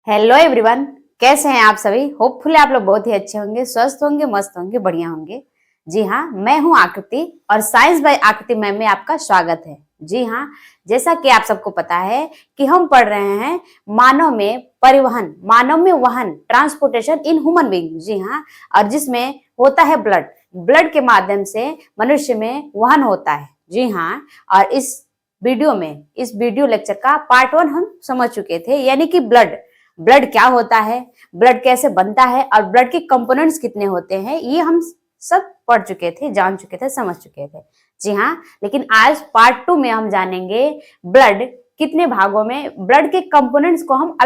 Hello everyone, कैसे हैं आप सभी। होपफुली आप लोग बहुत ही अच्छे होंगे, स्वस्थ होंगे, मस्त होंगे, बढ़िया होंगे। जी हाँ, मैं हूं आकृति और साइंस बाय आकृति मैम में आपका स्वागत है। जी हाँ, जैसा कि आप सबको पता है कि हम पढ़ रहे हैं मानव में परिवहन, मानव में वाहन, ट्रांसपोर्टेशन इन ह्यूमन बीइंग। जी हाँ, और जिसमें होता है ब्लड, ब्लड के माध्यम से मनुष्य में वहन होता है। जी हाँ, और इस वीडियो लेक्चर का पार्ट 1 हम समझ चुके थे, यानी कि ब्लड ब्लड क्या होता है, ब्लड कैसे बनता है और ब्लड के कंपोनेंट्स कितने होते हैं, ये हम सब पढ़ चुके थे, जान चुके थे, समझ चुके थे। जी हाँ, लेकिन आज पार्ट 2 में हम जानेंगे ब्लड कितने भागों में, ब्लड के कंपोनेंट को हम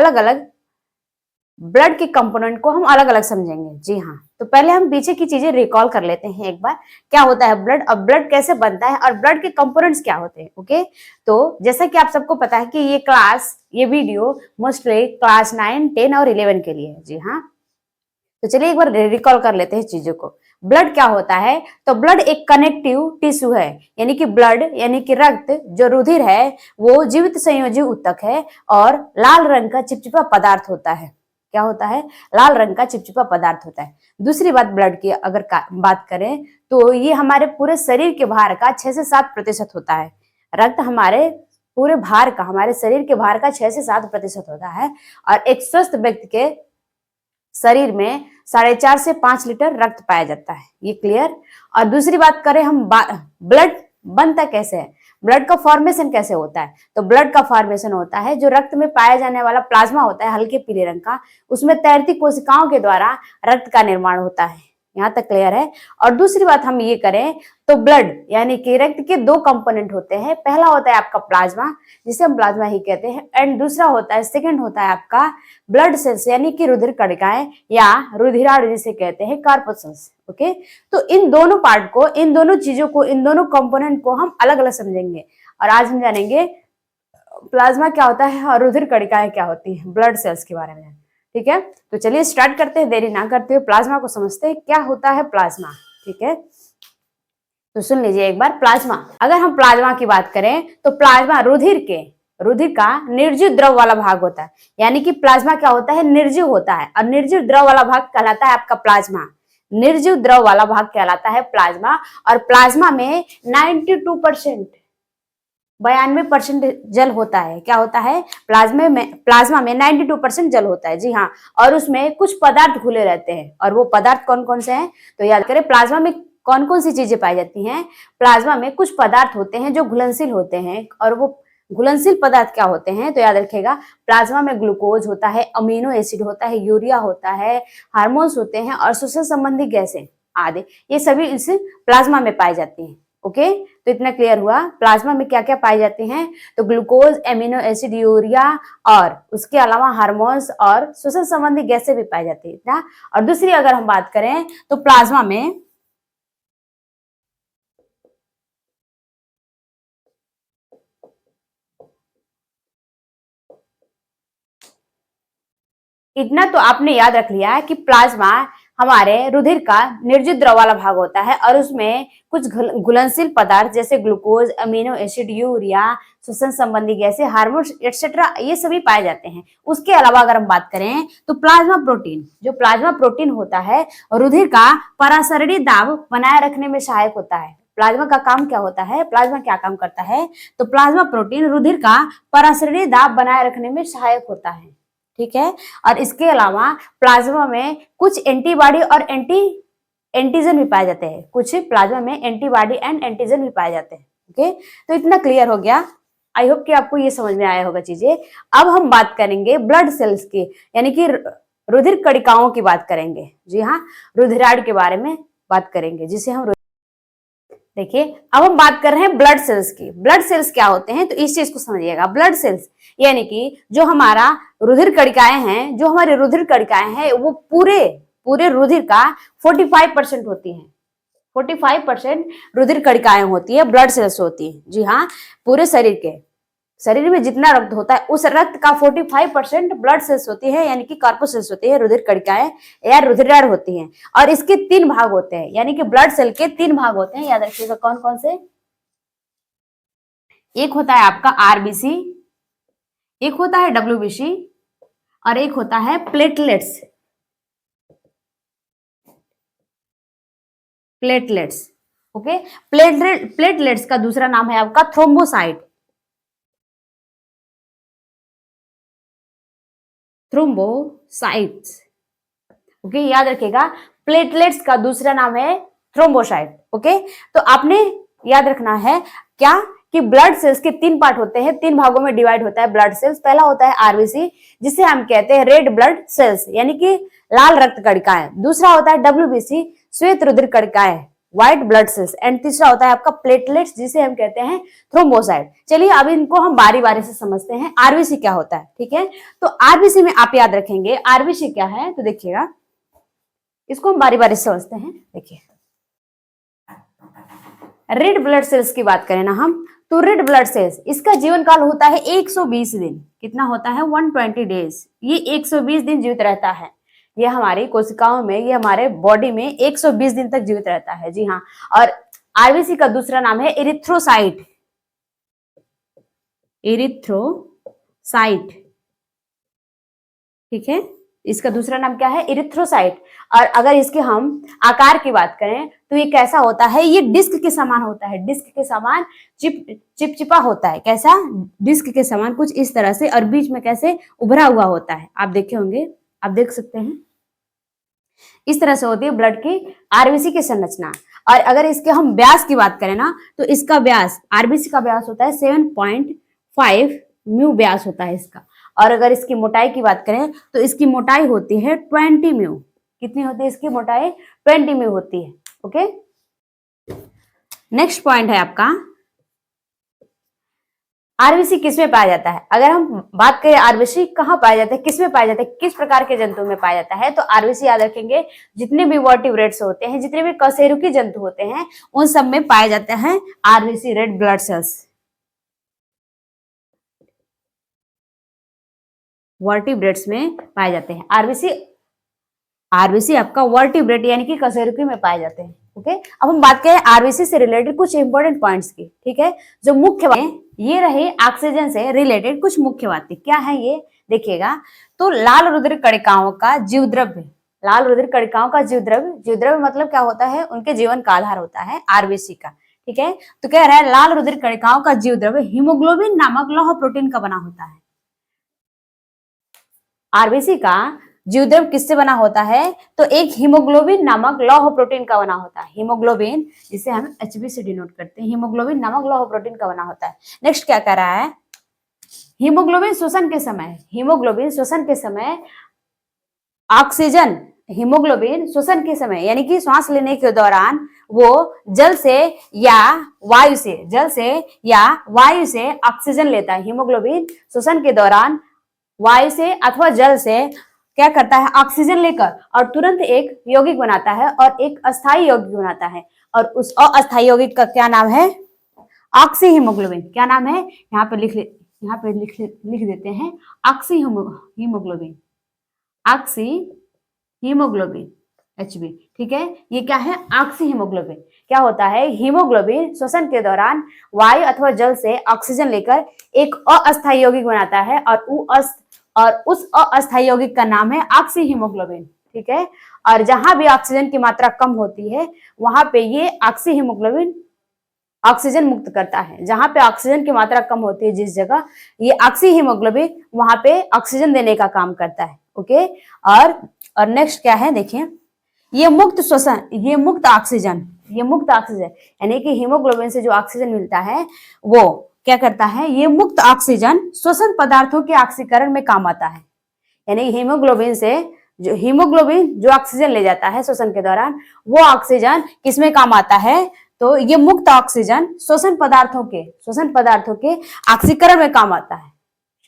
अलग अलग समझेंगे। जी हाँ, तो पहले हम पीछे की चीजें रिकॉल कर लेते हैं एक बार। क्या होता है ब्लड और ब्लड कैसे बनता है और ब्लड के कंपोनेंट्स क्या होते हैं। ओके, तो जैसा कि आप सबको पता है कि ये वीडियो मोस्टली क्लास 9, 10 और 11 के लिए है। जी हाँ, तो चलिए एक बार रिकॉल कर लेते हैं चीजों को। ब्लड क्या होता है, तो ब्लड एक कनेक्टिव टिश्यू है, यानी कि ब्लड यानी कि रक्त, जो रुधिर है वो जीवित संयोजी ऊतक है और लाल रंग का चिपचिपा पदार्थ होता है। क्या होता है? लाल रंग का चिपचिपा पदार्थ होता है। दूसरी बात, ब्लड की अगर बात करें तो ये हमारे पूरे शरीर के भार का 6 से 7% होता है। रक्त हमारे पूरे भार का, हमारे शरीर के भार का 6 से 7% होता है और एक स्वस्थ व्यक्ति के शरीर में 4.5 से 5 लीटर रक्त पाया जाता है। ये क्लियर। और दूसरी बात करें हम, ब्लड बनता कैसे है, ब्लड का फॉर्मेशन कैसे होता है, तो ब्लड का फॉर्मेशन होता है जो रक्त में पाया जाने वाला प्लाज्मा होता है हल्के पीले रंग का, उसमें तैरती कोशिकाओं के द्वारा रक्त का निर्माण होता है। यहाँ तक क्लियर है। और दूसरी बात हम ये करें तो ब्लड यानी कि रक्त के 2 कंपोनेंट होते हैं। पहला होता है आपका प्लाज्मा, जिसे हम प्लाज्मा ही कहते हैं, एंड दूसरा होता है, सेकंड होता है आपका ब्लड सेल्स यानी कि रुधिर कणिकाएं या रुधिराणु जिसे कहते हैं, कार्पोसेल्स। ओके, तो इन दोनों पार्ट को, इन दोनों चीजों को, इन दोनों कंपोनेंट को हम अलग अलग समझेंगे। और आज हम जानेंगे प्लाज्मा क्या होता है और रुधिर कणिकाएं क्या होती है, ब्लड सेल्स के बारे में। ठीक है, तो चलिए स्टार्ट करते हैं, देरी ना करते हुए प्लाज्मा को समझते हैं क्या होता है प्लाज्मा। ठीक है, तो सुन लीजिए एक बार। प्लाज्मा, अगर हम प्लाज्मा की बात करें तो प्लाज्मा रुधिर का निर्जीव द्रव वाला भाग होता है, यानी कि प्लाज्मा क्या होता है, निर्जीव होता है और निर्जीव द्रव वाला भाग कहलाता है आपका प्लाज्मा। निर्जीव द्रव वाला भाग कहलाता है प्लाज्मा। और प्लाज्मा में 92%, 92% जल होता है। क्या होता है? प्लाज्मा में 92% जल होता है। जी हाँ, और उसमें कुछ पदार्थ घुले रहते हैं, और वो पदार्थ कौन कौन से हैं, तो याद करें प्लाज्मा में कौन कौन सी चीजें पाई जाती हैं। प्लाज्मा में कुछ पदार्थ होते हैं जो घुलनशील होते हैं, और वो घुलनशील पदार्थ क्या होते हैं, तो याद रखिएगा प्लाज्मा में ग्लूकोज होता है, अमीनो एसिड होता है, यूरिया होता है, हार्मोन्स होते हैं और श्वसन संबंधी गैसें आदि, ये सभी इस प्लाज्मा में पाई जाती हैं। ओके, तो इतना क्लियर हुआ प्लाज्मा में क्या क्या पाई जाती हैं, तो ग्लूकोज, एमिनो एसिड, यूरिया और उसके अलावा हार्मोन्स और श्वसन संबंधी गैसें भी पाई जाती है इतना। और दूसरी अगर हम बात करें तो प्लाज्मा में इतना तो आपने याद रख लिया है कि प्लाज्मा हमारे रुधिर का निर्जीव द्रव वाला भाग होता है और उसमें कुछ घुलनशील पदार्थ जैसे ग्लूकोज, अमीनो एसिड, यूरिया, श्वसन संबंधी गैसें, हार्मोन्स एक्सेट्रा, ये सभी पाए जाते हैं। उसके अलावा अगर हम बात करें तो प्लाज्मा प्रोटीन, जो प्लाज्मा प्रोटीन होता है रुधिर का परासरणी दाब बनाए रखने में सहायक होता है। प्लाज्मा का काम क्या होता है, प्लाज्मा क्या काम करता है, तो प्लाज्मा प्रोटीन रुधिर का परासरणी दाब बनाए रखने में सहायक होता है। ठीक है, और इसके अलावा प्लाज्मा में कुछ एंटीबॉडी और एंटीजन भी पाए जाते हैं। कुछ प्लाज्मा में एंटीबॉडी एंड एंटीजन भी पाए जाते हैं। ओके, तो इतना क्लियर हो गया। आई होप कि आपको ये समझ में आया होगा चीजें। अब हम बात करेंगे ब्लड सेल्स की, यानी कि रुधिर कणिकाओं की बात करेंगे। जी हाँ, रुधिराणु के बारे में बात करेंगे, जिसे हम देखिए, अब हम बात कर रहे हैं ब्लड सेल्स की। ब्लड सेल्स क्या होते हैं, तो इस चीज को समझिएगा। ब्लड सेल्स यानी कि जो हमारा रुधिर कणिकाएं हैं, जो हमारे रुधिर कणिकाएं हैं वो पूरे पूरे रुधिर का 45% होती हैं। 45% रुधिर कणिकाएं होती है, ब्लड सेल्स होती है। जी हाँ, पूरे शरीर में जितना रक्त होता है उस रक्त का 45% ब्लड सेल्स होती है, यानी कि कार्पोसेल्स होती है, रुधिर कणिकाएं या रुधिराणु होती हैं। और इसके 3 भाग होते हैं, यानी कि ब्लड सेल के 3 भाग होते हैं। याद रखिएगा कौन कौन से। एक होता है आपका आरबीसी, एक होता है डब्ल्यूबीसी और एक होता है प्लेटलेट्स। Platelets, okay. प्लेटलेट्स का दूसरा नाम है आपका थ्रोम्बोसाइट। थ्रोम्बोसाइट्स, ओके, याद रखिएगा। प्लेटलेट्स का दूसरा नाम है थ्रोम्बोसाइट, ओके। तो आपने याद रखना है क्या कि ब्लड सेल्स के 3 पार्ट होते हैं, 3 भागों में डिवाइड होता है ब्लड सेल्स। पहला होता है आरबीसी, जिसे हम कहते हैं रेड ब्लड सेल्स, यानी कि लाल रक्त कणिकाएं। दूसरा होता है डब्ल्यूबीसी, श्वेत रुधिर कणिकाएं, व्हाइट ब्लड सेल्स। एंड तीसरा होता है आपका प्लेटलेट्स, जिसे हम कहते हैं थ्रोम्बोसाइट। चलिए अब इनको हम बारी बारी से समझते हैं। आरबीसी क्या होता है, ठीक है। तो आरबीसी में आप याद रखेंगे आरबीसी क्या है, तो देखिएगा, इसको हम बारी बारी से समझते हैं। देखिए, रेड ब्लड सेल्स की बात करें ना हम, तो रेड ब्लड सेल्स, इसका जीवन काल होता है 120 दिन। कितना होता है? 120 डेज। ये 120 दिन जीवित रहता है। ये हमारी कोशिकाओं में, ये हमारे बॉडी में 120 दिन तक जीवित रहता है, जी हाँ। और आरबीसी का दूसरा नाम है इरिथ्रोसाइट। इरिथ्रोसाइट, ठीक है। इसका दूसरा नाम क्या है? इरिथ्रोसाइट। और अगर इसके हम आकार की बात करें तो ये कैसा होता है? ये डिस्क के समान होता है, डिस्क के समान चिपचिपा होता है। कैसा? डिस्क के समान, कुछ इस तरह से, और बीच में कैसे उभरा हुआ होता है। आप देखे होंगे, आप देख सकते हैं, इस तरह से होती है ब्लड की आरबीसी की संरचना। और अगर इसके हम व्यास की बात करें ना, तो इसका व्यास, आरबीसी का व्यास होता है 7.5 म्यू व्यास होता है इसका। और अगर इसकी मोटाई की बात करें तो इसकी मोटाई होती है 20 म्यू। कितनी होती है इसकी मोटाई? 20 म्यू होती है, ओके। नेक्स्ट पॉइंट है आपका, आरबीसी किसमें पाया जाता है? अगर हम बात करें आरबीसी कहाँ पाया जाता है, किसमें पाया जाता है, किस प्रकार के जंतु में पाया जाता है, तो आरबीसी याद रखेंगे, जितने भी वर्टिब्रेट्स होते हैं, जितने भी कशेरुकी जंतु होते हैं, उन सब में पाया जाता है RBC, red blood cells. Vertebrates में पाए जाते हैं आरबीसी। आरबीसी आपका वर्टिब्रेट यानी कि कशेरुकी में पाए जाते हैं, ओके। अब हम बात करें आरबीसी से रिलेटेड कुछ इंपॉर्टेंट पॉइंट्स की, ठीक है। जो मुख्य बातें, ये रही ऑक्सीजन से रिलेटेड कुछ मुख्य बातें। क्या है ये? देखिएगा, तो लाल रुधिर कणिकाओं का जीवद्रव्य, लाल रुधिर कणिकाओं का जीवद्रव्य, जीवद्रव्य मतलब क्या होता है? उनके जीवन का आधार होता है आरबीसी का, ठीक है। तो कह रहा है लाल रुधिर कणिकाओं का जीवद्रव्य हीमोग्लोबिन नामक लौह प्रोटीन का बना होता है। आरबीसी का जीवद्रव्य किससे बना होता है? तो एक हीमोग्लोबिन नामक लौह प्रोटीन का बना होता है। हीमोग्लोबिन, जिसे हम एचबी से डिनोट करते हैं, हीमोग्लोबिन नामक लौह प्रोटीन का बना होता है। नेक्स्ट क्या कह रहा है? हीमोग्लोबिन श्वसन के समय, हीमोग्लोबिन श्वसन के समय ऑक्सीजन, हीमोग्लोबिन श्वसन के समय यानी कि सांस लेने के दौरान वो जल से या वायु से, जल से या वायु से ऑक्सीजन लेता है। हीमोग्लोबिन श्वसन के दौरान वायु से अथवा जल से क्या करता है? ऑक्सीजन लेकर और तुरंत एक यौगिक बनाता है, और एक अस्थायी यौगिक बनाता है। और उस अस्थायी यौगिक का क्या नाम है? Oxy haemoglobin. क्या नाम है? यहाँ पे लिख देते हैं, oxy haemoglobin, oxy haemoglobin, HB, ठीक है। ये क्या है? Oxy haemoglobin. क्या होता है? हीमोग्लोबिन श्वसन के दौरान वायु अथवा जल से ऑक्सीजन लेकर एक अस्थायी यौगिक बनाता है, और उस अस्थायी यौगिक का नाम है ऑक्सी हीमोग्लोबिन, ठीक है। और जहां भी ऑक्सीजन की मात्रा कम होती है, वहां पे ये ऑक्सी हीमोग्लोबिन ऑक्सीजन मुक्त करता है। जहां पे ऑक्सीजन की मात्रा कम होती है, जिस जगह, ये ऑक्सी हीमोग्लोबिन वहां पे ऑक्सीजन देने का काम करता है, ओके। और नेक्स्ट क्या है? देखिए, ये मुक्त श्वसन, ये मुक्त ऑक्सीजन, ये मुक्त ऑक्सीजन यानी कि हीमोग्लोबिन से जो ऑक्सीजन मिलता है वो क्या करता है? ये मुक्त ऑक्सीजन श्वसन पदार्थों के ऑक्सीकरण में काम आता है। यानी हीमोग्लोबिन से जो ऑक्सीजन ले जाता है श्वसन के दौरान, वो ऑक्सीजन किसमें काम आता है? तो ये मुक्त ऑक्सीजन श्वसन पदार्थों के ऑक्सीकरण में काम आता है,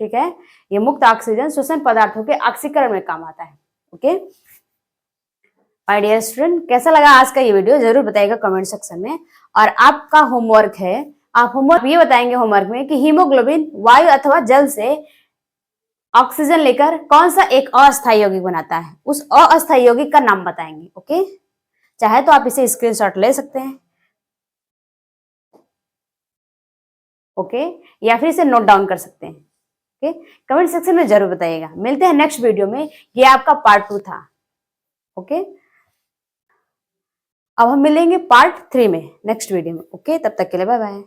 ठीक है। ये मुक्त ऑक्सीजन श्वसन पदार्थों के ऑक्सीकरण में काम आता है, ओके। माय डियर स्टूडेंट, कैसा लगा आज का ये वीडियो? जरूर बताइएगा कमेंट सेक्शन में। और आपका होमवर्क है, आप होमवर्क ये बताएंगे होमवर्क में कि हीमोग्लोबिन वायु अथवा जल से ऑक्सीजन लेकर कौन सा एक अस्थायी यौगिक बनाता है, उस अस्थायी यौगिक का नाम बताएंगे, ओके। चाहे तो आप इसे स्क्रीनशॉट ले सकते हैं, ओके, या फिर इसे नोट डाउन कर सकते हैं। ओके, कमेंट सेक्शन में जरूर बताइएगा। मिलते हैं नेक्स्ट वीडियो में, ये आपका पार्ट 2 था। ओके, अब हम मिलेंगे पार्ट 3 में नेक्स्ट वीडियो में। ओके, तब तक के लिए बाय बाय।